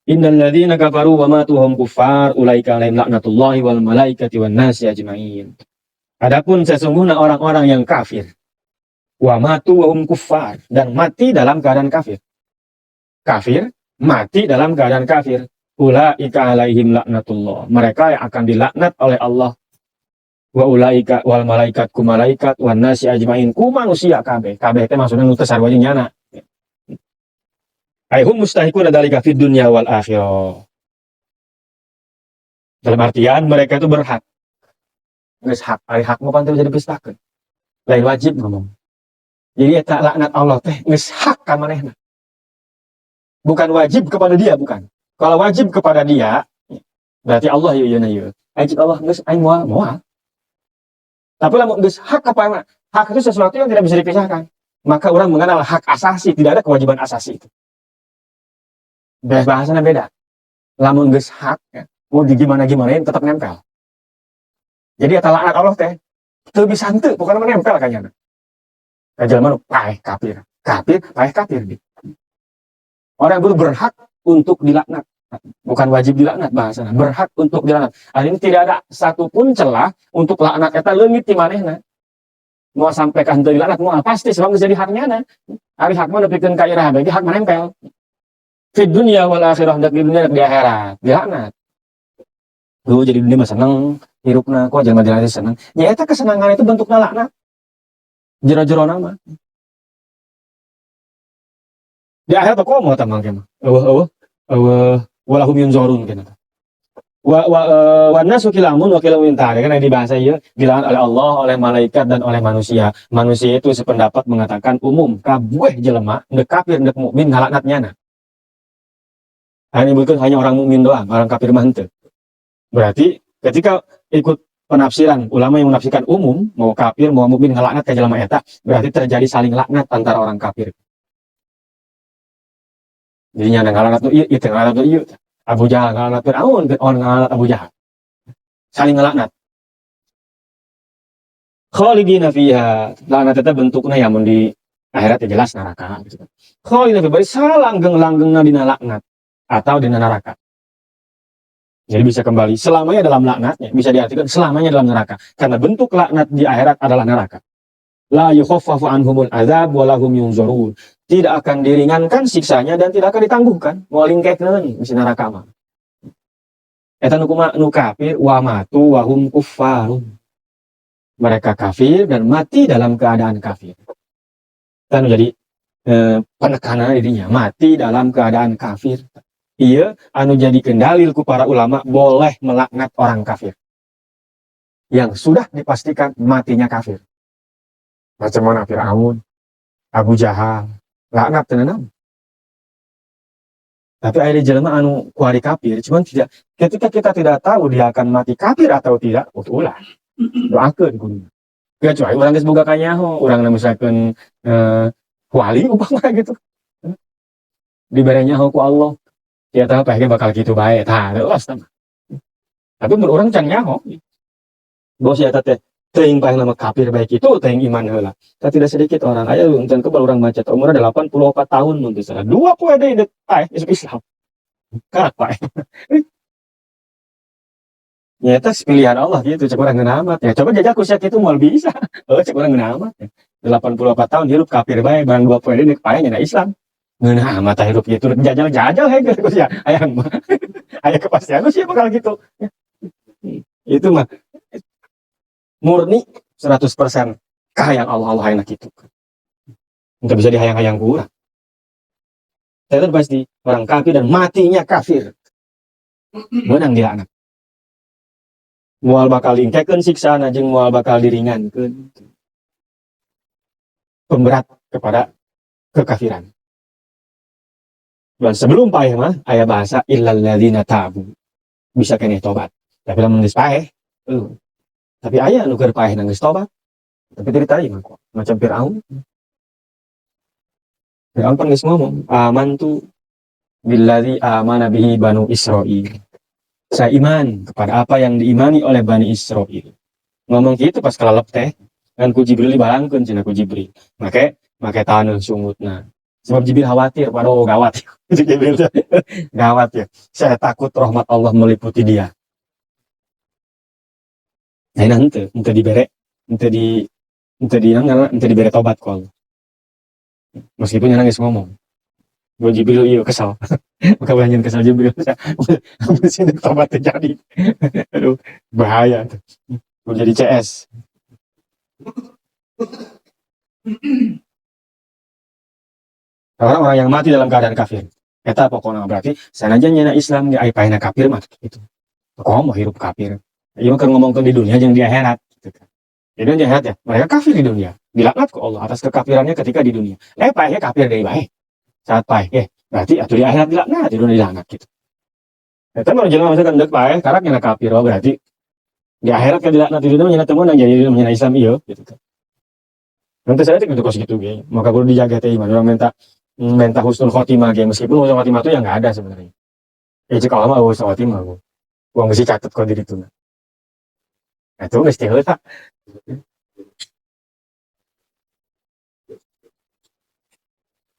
Innal ladzina kafaru wa matu hum kuffar ulaika alaihim laknatullahi wal malaikati wan nasi ajmain. Adapun sesungguhnya orang-orang yang kafir, wa matu wa hum kuffar, dan mati dalam keadaan kafir. Kafir, mati dalam keadaan kafir. Ulaika alaihim laknatullah. Mereka yang akan dilaknat oleh Allah. Wa ulaika wal malaikat ku malaikat wan nasi ajmain ku manusia kabeh. Kabeh teh maksudna nu teu sarua jeung nyana. Aihum mustahiqun dzalika fid dunya wal akhirah. Dalam artian mereka itu berhak. Geus hak, ari hak mah panteu jadi pistakeun. Lain wajib ngomong. Jadi eta laknat Allah teh geus hak ka manehna. Bukan wajib kepada dia, bukan. Kalau wajib kepada dia, berarti Allah ieu ieu. Wajib Allah geus aing moal. Tapi lamun geus hak kepada hak itu sesuatu yang tidak bisa dipisahkan. Maka orang mengenal hak asasi, tidak ada kewajiban asasi itu. Bahasanya beda. Lamun geus hak, ya, mau digimana-gimanain tetap nempel. Jadi eta laknat Allah teh teu bisa henteu, pokokna menempel ka nya. Ka jelema nu paeh kafir. Kafir paeh kafir. Orang itu berhak untuk dilaknat. Bukan wajib dilaknat bahasana, berhak untuk dilaknat. Ini tidak ada satupun celah untuk laknat eta leungit ti manehna. Mau sampai ka henteu dilaknat moal pasti sebab geus jadi haknya. Ari hak mah nepikeun ka iraha bagi hak menempel. Di dunia wal akhirah, di dunia dan di akhirat dilaknat. Lu jadi dunia mah seneng, hirupna kok jangan jadi seneng. Ya eta kesenangan itu bentukna laknat. Jero-jero nama. Di akhirat kok mau tamang kemah. Walahum yunzarun kana. Wa nasu kilamun wa kilamun tar. Kan di bahasa ieu dilawan oleh Allah, oleh malaikat dan oleh manusia. Manusia itu sependapat mengatakan umum kabeh jelema neuk kafir neuk mukmin ngalaknatnya. Ini bukan hanya orang mukmin doang, orang kafir mah henteu. Berarti ketika ikut penafsiran ulama yang menafsirkan umum, mau kafir mau mukmin ngalaknat ka jelema eta, berarti terjadi saling laknat antara orang kafir. Jadi nya ngalaknat nu ieu, ieu teh ngalaknat nu ieu. Abu Jahal ngalaknat Firaun, Firaun ngalaknat Abu Jahal. Saling ngalaknat. Khalidina fiha. Laknat eta bentukna ya mun di akhirat ya jelas neraka gitu. Khalidina fiha bari salanggeng-langgengna dina laknat atau dina neraka. Jadi bisa kembali selamanya dalam laknatnya, bisa diartikan selamanya dalam neraka. Karena bentuk laknat di akhirat adalah neraka. La yukhaffafu anhumul azab wa lahum yunzarun. Tidak akan diringankan siksanya dan tidak akan ditangguhkan. Moal lingkekeun di neraka mah. Eta nu kafir wa matu wa hum kuffarun. Mereka kafir dan mati dalam keadaan kafir. Dan jadi penekanan dirinya mati dalam keadaan kafir. Iya, anu jadi kendalil ku para ulama boleh melaknat orang kafir yang sudah dipastikan matinya kafir. Macam mana Firaun, Abu Jahal, laknat tenan. Tapi ada jelema anu kuari kafir, cuman tidak ketika kita tidak tahu dia akan mati kafir atau tidak, ulah doakeun kudu. Kecuali urang geus boga kanyaho, urang misalkeun wali umpama gitu. Dibere nyaho ku Allah. Ya tahu pake bakal gitu bae tah leuas tah. Tapi mun urang can nyaho. Bos ya teh teuing paeh nama kafir baik itu teuing iman heula. Tah tidak sedikit orang aya can kebal urang maca umurna 84 tahun mun teu salah. 2 poe deui dek paeh masuk Islam. Karak paeh. Ya eta pilihan Allah gitu cek urang geuna amat. Ya coba jajal ku sia kitu moal bisa. Cek urang geuna amat. 84 tahun hirup kafir bae barang 2 poe deui dek paeh nya Islam. Ngeunah mata hidup gitu jajal hege ya ayang mah aya kepastian sih bakal gitu itu mah murni 100% kahayang Allah hayang kitu enggak bisa dihayang-hayang ku urang itu pasti orang kafir dan matinya kafir menang dilaknat moal bakal lingkekeun siksana jeung moal bakal diringankeun pemberat kepada kekafiran. Dan sebelum paeh mah aya bahasa illal ladzina tabu. Bisa keneh tobat. Tapi lamun geus paeh, tapi aya nu keur paeh geus tobat. Tapi teu diterima kok. Macam Firaun. Firaun pan geus ngomong, amantu billadzi amana bihi banu Israil. Saya iman kepada apa yang diimani oleh Bani Israil. Ngomong gitu pas kalalep teh, kan ku Jibril dibalangkeun cenah ku Jibril. Make taneuh sungutna. Sebab Jibril khawatir, waduh gawat. Jibril gawat ya. Saya takut rahmat Allah meliputi dia. Nah, ente dibere, ente di, ente dibere tobat kol. Meskipun nangis ngomong. Gue Jibril iya kesal. Maka banyak kesal Jibril. Sini tobat terjadi. Aduh, bahaya tuh. Gue jadi CS. Orang-orang yang mati dalam keadaan kafir. Eta pokoknya berarti sanaja nyana Islam di aipahina kafir mah gitu. Kok mau hirup kafir. Iya kan ngomongkan di dunia jangan di akhirat gitu kan. Di dunia jahat ya, mereka kafir di dunia. Dilaknat ke Allah atas kekafirannya ketika di dunia. Pahnya kafir dari baik. Saat pahih, berarti atau di akhirat dilaknat, di dunia dilaknat gitu. Eta mau jelema misalkan dek pahih, karena nyana kafir, oh berarti di akhirat kan dilaknat di dunia nyana temen yang jadi nyana Islam iya gitu kan. Nanti saya tidak kos gitu ya. Maka perlu dijaga teh iman. Orang minta husnul khotimah ya, meskipun husnul khotimah itu yang nggak ada sebenarnya. Jika lama husnul khotimah, gua mesti catat kok diri itu. Nah itu mesti heula.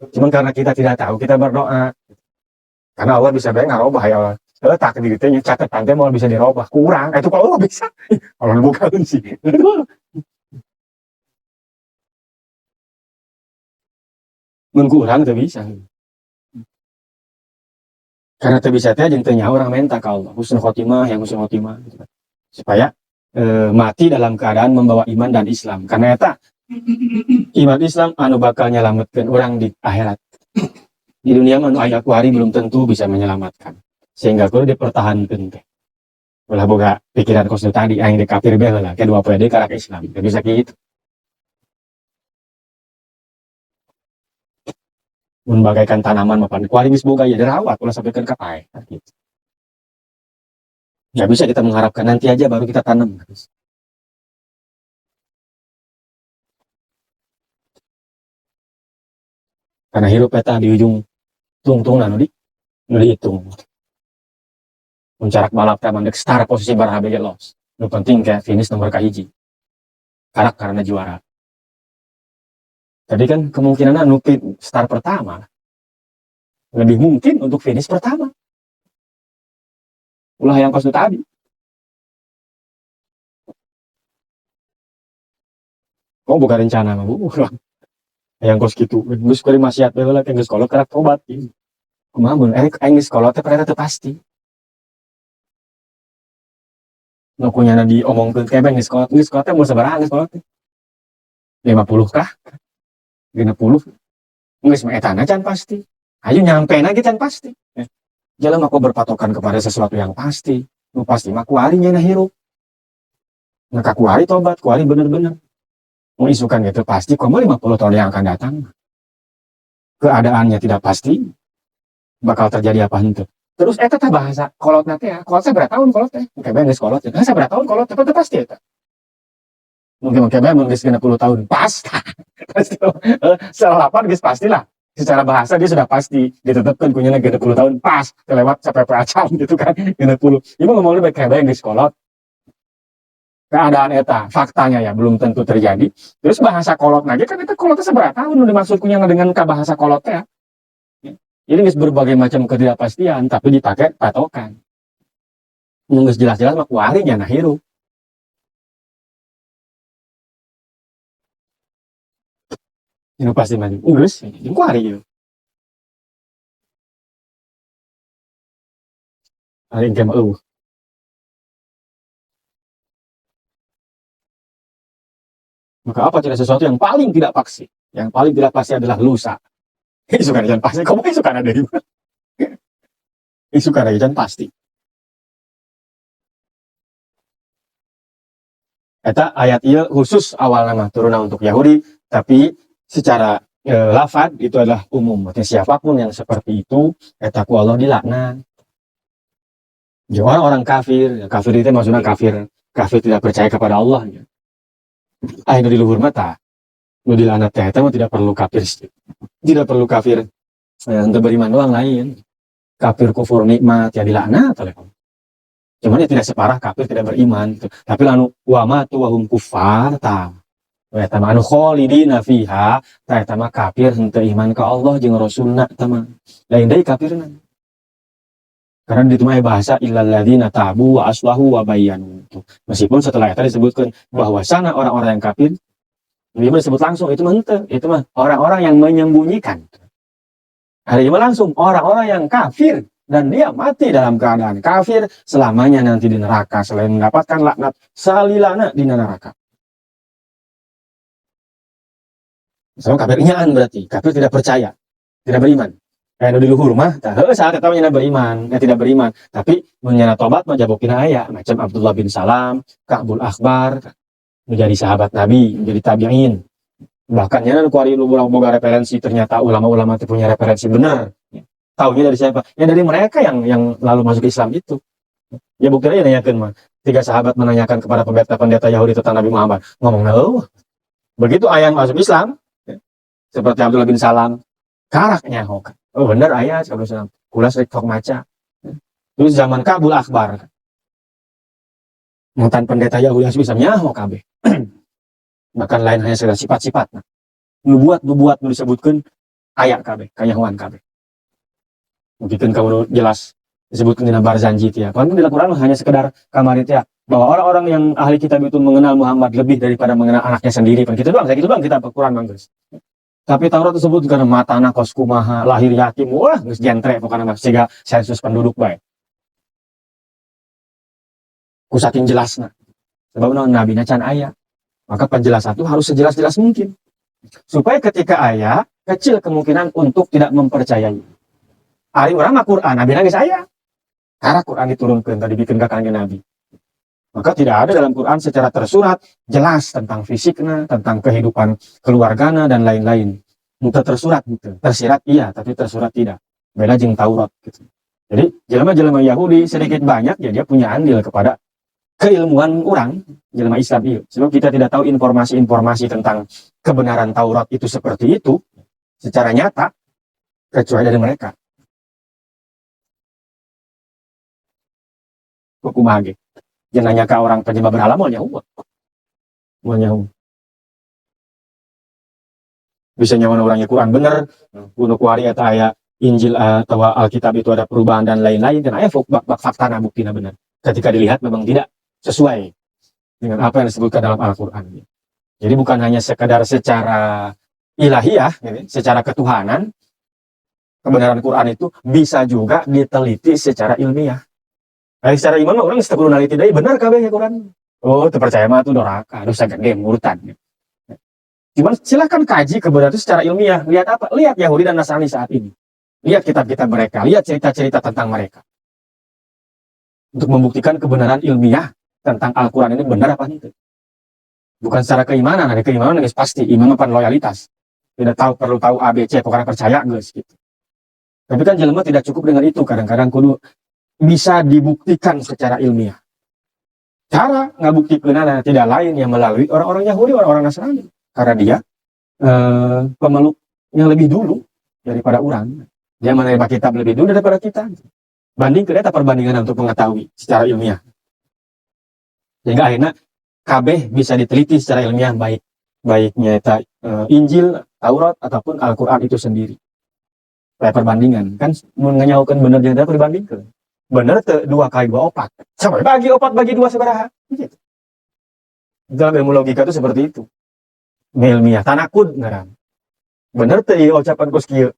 Cuman karena kita tidak tahu, kita berdoa. Karena Allah bisa baik ngarobah ya Allah. Kalau takdir itu catatan teh mau bisa dirobah, kurang. Itu kalau Allah bisa. Allah bukan sih. Mengkurang tuh bisa. Karena tuh bisa teh jeung teu nyaho orang minta ka Allah husnul khotimah yang husnul khotimah gitu kan. Supaya mati dalam keadaan membawa iman dan Islam. Karena eta iman Islam anu bakal nyelametkeun orang di akhirat. Di dunia mah aya ku hari belum tentu bisa menyelamatkan. Sehingga kudu dipertahankeun teh. Ulah boga pikiran kos tadi aing di kafir bae heula, kedua poe deui ka Islam. Teu bisa kitu. Mun bagaikan tanaman mapan kuari geus boga ya dirawat ulah sampikeun ka pae gitu. Nggak bisa kita mengharapkan nanti aja baru kita tanam. Karena hirup peta di ujung tungtung nu dihitung. Mencarak balap teh mandek start posisi baraha bege los. Nu penting kayak finish nomor kahiji. Karak karena juara. Tadi kan kemungkinan nupin start pertama. Lebih mungkin untuk finish pertama. Ulah yang pas tadi. Oh bukan rencana mah bukan. Yang kos gitu. Geus kali maksiat bae lah geus kolot karak tobat. Kumaha mun aing geus kolot teh ternyata teu pasti. Nu kunyana diomongkeun kebe geus kolot teh mau sabaraha geus kolot teh. 50 kah? 60. Geus mah etana can pasti. Ayo nyampe lagi can pasti. Jalan aku berpatokan kepada sesuatu yang pasti. Nu pasti mah kuari nyana hirup. Maka kuari tobat, kuari bener-bener. Mau isukan gitu pasti, kamu 50 tahun yang akan datang. Keadaannya tidak pasti. Bakal terjadi apa itu. Terus eta teh bahasa kolot nanti ya. Kolot saya berapa tahun kolot teh? Kayak bener kolot ya. Saya berapa tahun kolot teh? Itu pasti eta. Mungkin bener mungkin 60 tahun. Pas. Pasti. Setelah 8 guys pastilah. Secara bahasa dia sudah pasti ditetapkan punya 60 tahun pas kelewat sampai peracam gitu kan 60. Ibu ngomongnya baik kayak guys kolot. Keadaan eta faktanya ya belum tentu terjadi. Terus bahasa kolot lagi kan itu kolotnya seberapa tahun dimaksudnya dengan bahasa kolot ya. Ini guys berbagai macam ketidakpastian tapi dipakai patokan. Nggak jelas-jelas mah kuarinya nah hirup. Ini pasti maju. Guys, ini kuari gitu. Aing kema Maka apa tidak sesuatu yang paling tidak pasti? Yang paling tidak pasti adalah lusa. Isu kan jangan pasti. Kamu isu kan ada di mana? Isu kan jangan pasti. Eta ayat iya khusus awal nama turun untuk Yahudi, tapi secara lafad itu adalah umum. Artinya siapapun yang seperti itu, eta ku Allah dilaknat. Ya, orang-orang kafir, kafir itu maksudnya kafir tidak percaya kepada Allah. Ya. Ayo di luhur mata, nu dilaknat teh eta mah tidak perlu kafir, untuk beriman doang lain. Kafir kufur nikmat ya dilaknat oleh Allah. Cuman ya tidak separah kafir tidak beriman. Gitu. Tapi lalu wama tu wahum kufar ta. Eta mah anu kholidina fiha, eta mah kafir henteu iman ka Allah jeung Rasulna eta mah. Lain deui kafirna. Karena di mah bahasa illal ladzina tabu wa aslahu wa bayyanu. Meskipun setelah itu disebutkan bahwasana orang-orang yang kafir, dia disebut langsung itu mah henteu, itu mah orang-orang yang menyembunyikan. Hari ini langsung orang-orang yang kafir dan dia mati dalam keadaan kafir selamanya nanti di neraka selain mendapatkan laknat salilana di neraka. Sama kafirnyaan berarti kafir tidak percaya, tidak beriman. Kayak di luhur mah, saat itu nyana beriman, tidak beriman, tapi menyana tobat menjabokina aya macam Abdullah bin Salam, Ka'bul Akhbar, menjadi sahabat Nabi, menjadi tabi'in. Bahkan nyana kuari lu boga referensi, ternyata ulama-ulama itu punya referensi benar. Taunya dari siapa? Ya dari mereka yang lalu masuk Islam itu. Ya buktinya nanyakan mah. 3 sahabat menanyakan kepada pendeta-pendeta Yahudi tentang Nabi Muhammad. Ngomong, begitu ayah masuk Islam, seperti Abdullah bin Salam, karaknya hok. Oh bener ayah, kula sering tok maca. Terus zaman Ka'bul Akhbar, mantan pendeta Yahudi masuk Islam nyaho kabeh. Bahkan lain hanya segala sifat-sifat. Nubuat disebutkan ayat kabeh, kanyahuan kabeh. Mungkin kamu jelas disebutkan di Barzanji ya. Kalau di Al-Quran hanya sekedar kamar itu ya, bahwa orang-orang yang ahli kitab itu mengenal Muhammad lebih daripada mengenal anaknya sendiri. Gitu doang kita Al-Quran Bang guys. Tapi Taurat tersebut karena mata anak kos kumaha lahir yatim, wah geus jentre pokoknya sehingga sensus penduduk baik. Kusaking jelasna. Sebab nabi can aya. Maka penjelasan itu harus sejelas-jelas mungkin. Supaya ketika aya, kecil kemungkinan untuk tidak mempercayai. Ari urang mah Quran, nabi geus aya. Karena Quran diturunkan tadi bikin ka kanjeng Nabi. Maka tidak ada dalam Quran secara tersurat jelas tentang fisiknya, tentang kehidupan keluarganya dan lain-lain. Muka tersurat gitu, tersirat iya, tapi tersurat tidak. Beda jeung Taurat gitu. Jadi jelema-jelema Yahudi sedikit banyak ya dia punya andil kepada keilmuan orang jelema Islam itu. Sebab kita tidak tahu informasi-informasi tentang kebenaran Taurat itu seperti itu secara nyata kecuali dari mereka. Kumaha ge? Jangan nanya ke orang penyembah berhala mau nyahu. Bisa nyawan orangnya Quran bener, kuno kuari eta aya Injil atau Alkitab itu ada perubahan dan lain-lain dan aya fakta buktina bener. Ketika dilihat memang tidak sesuai dengan apa yang disebutkan dalam Al-Quran. Jadi bukan hanya sekedar secara ilahiyah, secara ketuhanan, kebenaran Quran itu bisa juga diteliti secara ilmiah. Secara iman orang setelah naliti deui benar kabeh ya Quran. Oh, terpercaya mah tuh doraka, dosa gede murtad. Cuman silakan kaji kebenaran itu secara ilmiah. Lihat apa? Lihat Yahudi dan Nasrani saat ini. Lihat kitab-kitab mereka, lihat cerita-cerita tentang mereka. Untuk membuktikan kebenaran ilmiah tentang Al-Quran ini benar apa tidak. Bukan secara keimanan, ada keimanan guys pasti, iman apa loyalitas. Tidak tahu perlu tahu ABC, pokoknya percaya guys gitu. Tapi kan jelema tidak cukup dengan itu, kadang-kadang kudu bisa dibuktikan secara ilmiah. Cara ngabuktikan tidak lain yang melalui orang-orang Yahudi, orang-orang Nasrani. Karena dia pemeluk yang lebih dulu daripada orang. Dia menerima kitab lebih dulu daripada kita. Banding ke data perbandingan untuk mengetahui secara ilmiah. Sehingga akhirnya KB bisa diteliti secara ilmiah baiknya Injil, Taurat, ataupun Al-Quran itu sendiri. Kayak perbandingan. Kan mengenyaukan benar yang tidak perbandingkan. Benar 2 kali 2 opat. Sampai bagi opat bagi 2 sabaraha. Gitu. Dalam ilmu logika itu seperti itu. Ilmiah tanakud ngaran. Benar tuh ucapan kuskieu.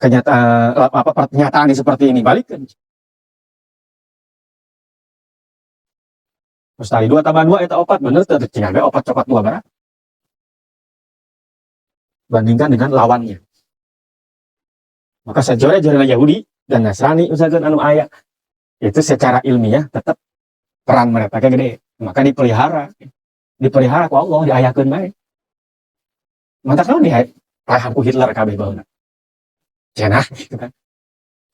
Pernyataan seperti ini balikkan. Terus tadi 2 tambah 2 itu opat bener tuh tinggal opat cokot 2 barang. Bandingkan dengan lawannya. Maka sejore-jore Yahudi dan Nasrani misalkan anu aya itu secara ilmiah tetap peran mereka gede. Maka dipelihara ku Allah diayakeun bae. Mantap naon paham ku Hitler kabeh baheula. Cenah gitu kan.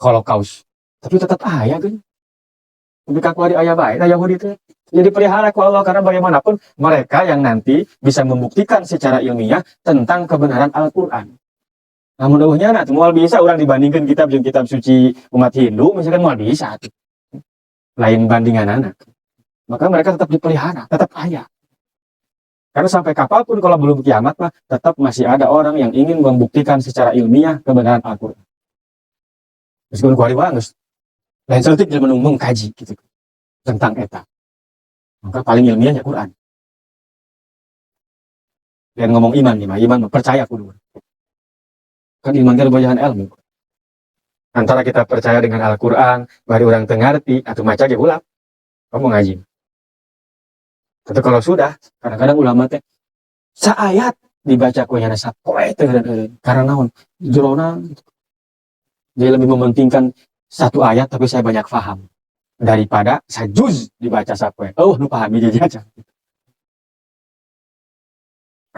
Holocaust. Tapi tetap aya kan. Tapi kaku aya bae Yahudi itu. Jadi pelihara ku Allah karena bagaimanapun mereka yang nanti bisa membuktikan secara ilmiah tentang kebenaran Al-Quran. Namun dahulunya mual bisa orang dibandingkan kitab jeung kitab suci umat Hindu misalkan mual bisa. Lain bandingan anak. Maka mereka tetap dipelihara, tetap aya. Karena sampai kapanpun kalau belum kiamat mah tetap masih ada orang yang ingin membuktikan secara ilmiah kebenaran Al-Quran. Meskipun kuari banget, lain seletik dia mengkaji gitu tentang eta. Maka paling ilmiahnya Quran. Dan ngomong iman nih, iman percaya kudu. Kan iman kan banyak ilmu. Antara kita percaya dengan Al-Quran, bari orang tengarti, atau maca ge ulang, kamu ngaji. Tapi kalau sudah, kadang-kadang ulama teh saayat dibaca kuenya sapoe teh karena naon? Jerona dia lebih mementingkan satu ayat tapi saya banyak paham daripada sajuz dibaca sapoe. Oh, nu paham dia aja.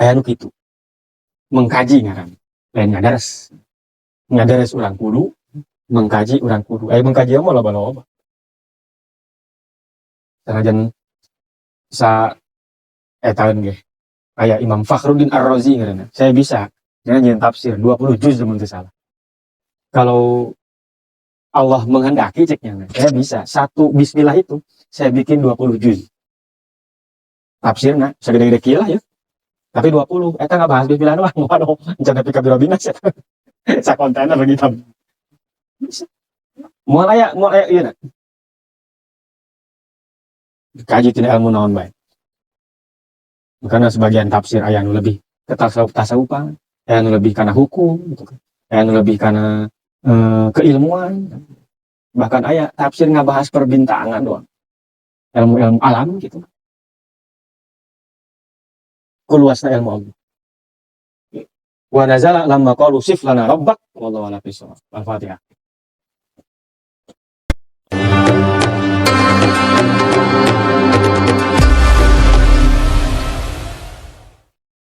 Aya nu kitu. Mengkaji ngaran. Lain ngadares urang kudu, mengkaji urang kudu. Mengkaji mah loba-loba. Sanajan sa tahun ge. Aya Imam Fakhruddin Ar-Razi ngaranna. Saya bisa nyen tafsir 20 juz mun teu salah. Kalau Allah menghendaki ceknya, saya bisa. Satu bismillah itu saya bikin 20 juz. Tafsirna sagede-gede kilah ya. Tapi 20, eta nggak bahas bismillah doang, waduh, jangan pika birobina sih. Sa kontennya begitu. Mau aya ieu na. Kaji tina ilmu naon bae. Karena sebagian tafsir aya nu lebih ke tasawufan, aya nu lebih kana hukum gitu kan. Aya nu lebih kana keilmuan. Bahkan aya tafsir ngabahas perbintangan doang. Ilmu-ilmu alam gitu. Kuluasna ilmu Allah. Wa nazala lamma qalu sif lana rabbak wallahu a'lam bishawab. Al-Fatihah.